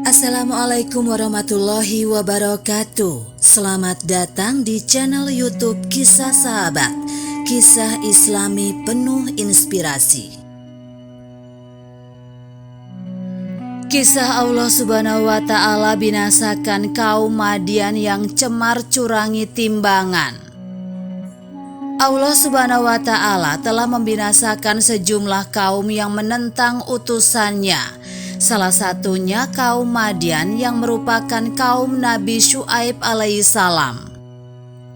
Assalamualaikum warahmatullahi wabarakatuh. Selamat datang di channel YouTube Kisah Sahabat, kisah Islami penuh inspirasi. Kisah Allah Subhanahu wa Ta'ala binasakan kaum Madian yang cemar curangi timbangan. Allah Subhanahu wa Ta'ala telah membinasakan sejumlah kaum yang menentang utusannya. Salah satunya kaum Madian yang merupakan kaum Nabi Syuaib alaihissalam.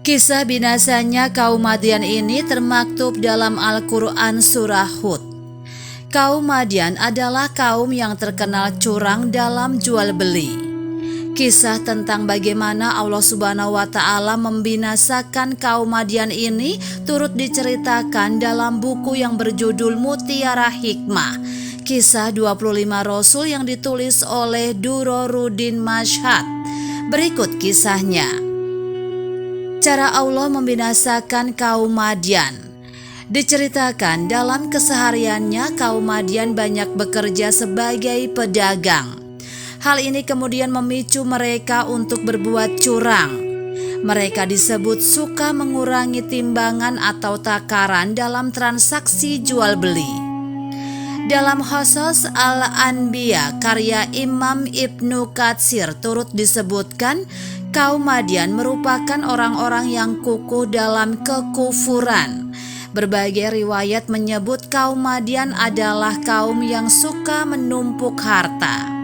Kisah binasanya kaum Madian ini termaktub dalam Al-Quran surah Hud. Kaum Madian adalah kaum yang terkenal curang dalam jual beli. Kisah tentang bagaimana Allah Subhanahu wa Ta'ala membinasakan kaum Madian ini turut diceritakan dalam buku yang berjudul Mutiara Hikmah, Kisah 25 Rasul yang ditulis oleh Durorudin Mashhad. Berikut kisahnya. Cara Allah membinasakan kaum Madian. Diceritakan dalam kesehariannya kaum Madian banyak bekerja sebagai pedagang. Hal ini kemudian memicu mereka untuk berbuat curang. Mereka disebut suka mengurangi timbangan atau takaran dalam transaksi jual beli. Dalam Qasas Al-Anbiya karya Imam Ibnu Katsir turut disebutkan kaum Madian merupakan orang-orang yang kukuh dalam kekufuran. Berbagai riwayat menyebut kaum Madian adalah kaum yang suka menumpuk harta.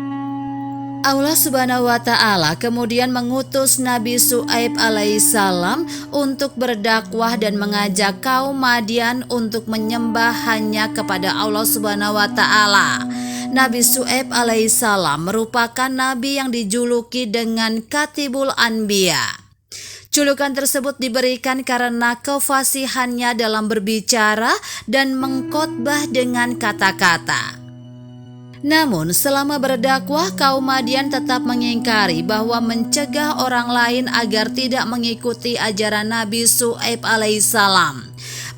Allah Subhanahu wa Ta'ala kemudian mengutus Nabi Syuaib alaihissalam untuk berdakwah dan mengajak kaum Madian untuk menyembah hanya kepada Allah Subhanahu wa Ta'ala. Nabi Syuaib alaihissalam merupakan nabi yang dijuluki dengan Katibul Anbiya. Julukan tersebut diberikan karena kefasihannya dalam berbicara dan mengkhotbah dengan kata-kata. Namun selama berdakwah kaum Madian tetap mengingkari bahwa mencegah orang lain agar tidak mengikuti ajaran Nabi Syuaib alaihissalam.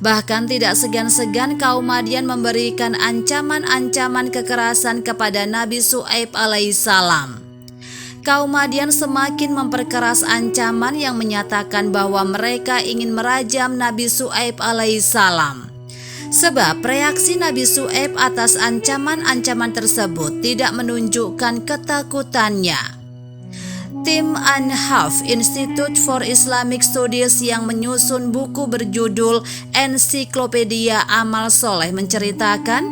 Bahkan tidak segan-segan kaum Madian memberikan ancaman-ancaman kekerasan kepada Nabi Syuaib alaihissalam. Kaum Madian semakin memperkeras ancaman yang menyatakan bahwa mereka ingin merajam Nabi Syuaib alaihissalam. Sebab reaksi Nabi Syuaib atas ancaman-ancaman tersebut tidak menunjukkan ketakutannya. Tim Anhaf Institute for Islamic Studies yang menyusun buku berjudul Ensiklopedia Amal Soleh menceritakan,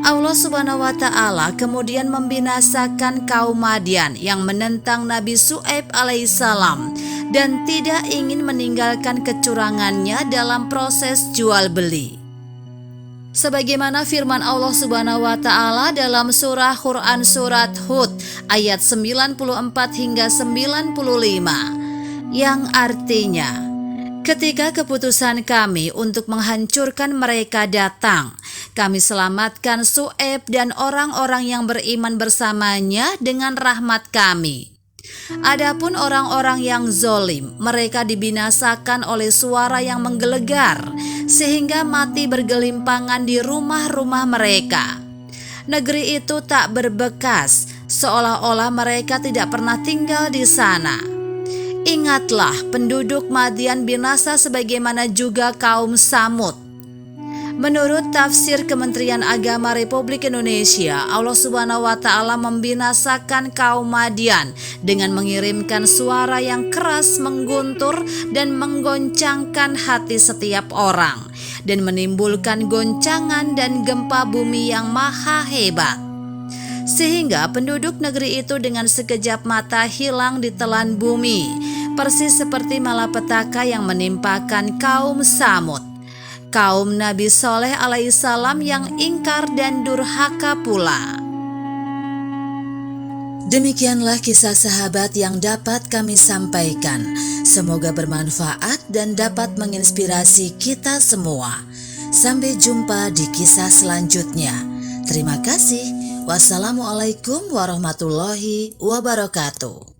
Allah Subhanahu wa Ta'ala kemudian membinasakan kaum Madian yang menentang Nabi Syuaib alaihissalam dan tidak ingin meninggalkan kecurangannya dalam proses jual beli. Sebagaimana firman Allah Subhanahu wa Ta'ala dalam surah Quran surat Hud ayat 94 hingga 95 yang artinya, ketika keputusan kami untuk menghancurkan mereka datang, kami selamatkan Syuaib dan orang-orang yang beriman bersamanya dengan rahmat kami. Adapun orang-orang yang zolim, mereka dibinasakan oleh suara yang menggelegar, sehingga mati bergelimpangan di rumah-rumah mereka. Negeri itu tak berbekas, seolah-olah mereka tidak pernah tinggal di sana. Ingatlah, penduduk Madian binasa sebagaimana juga kaum Samud. Menurut tafsir Kementerian Agama Republik Indonesia, Allah Subhanahu wa Ta'ala membinasakan kaum Madian dengan mengirimkan suara yang keras, mengguntur dan menggoncangkan hati setiap orang dan menimbulkan goncangan dan gempa bumi yang maha hebat. Sehingga penduduk negeri itu dengan sekejap mata hilang ditelan bumi, persis seperti malapetaka yang menimpakan kaum Samud, kaum Nabi Soleh alaihissalam yang ingkar dan durhaka pula. Demikianlah kisah sahabat yang dapat kami sampaikan. Semoga bermanfaat dan dapat menginspirasi kita semua. Sampai jumpa di kisah selanjutnya. Terima kasih. Wassalamualaikum warahmatullahi wabarakatuh.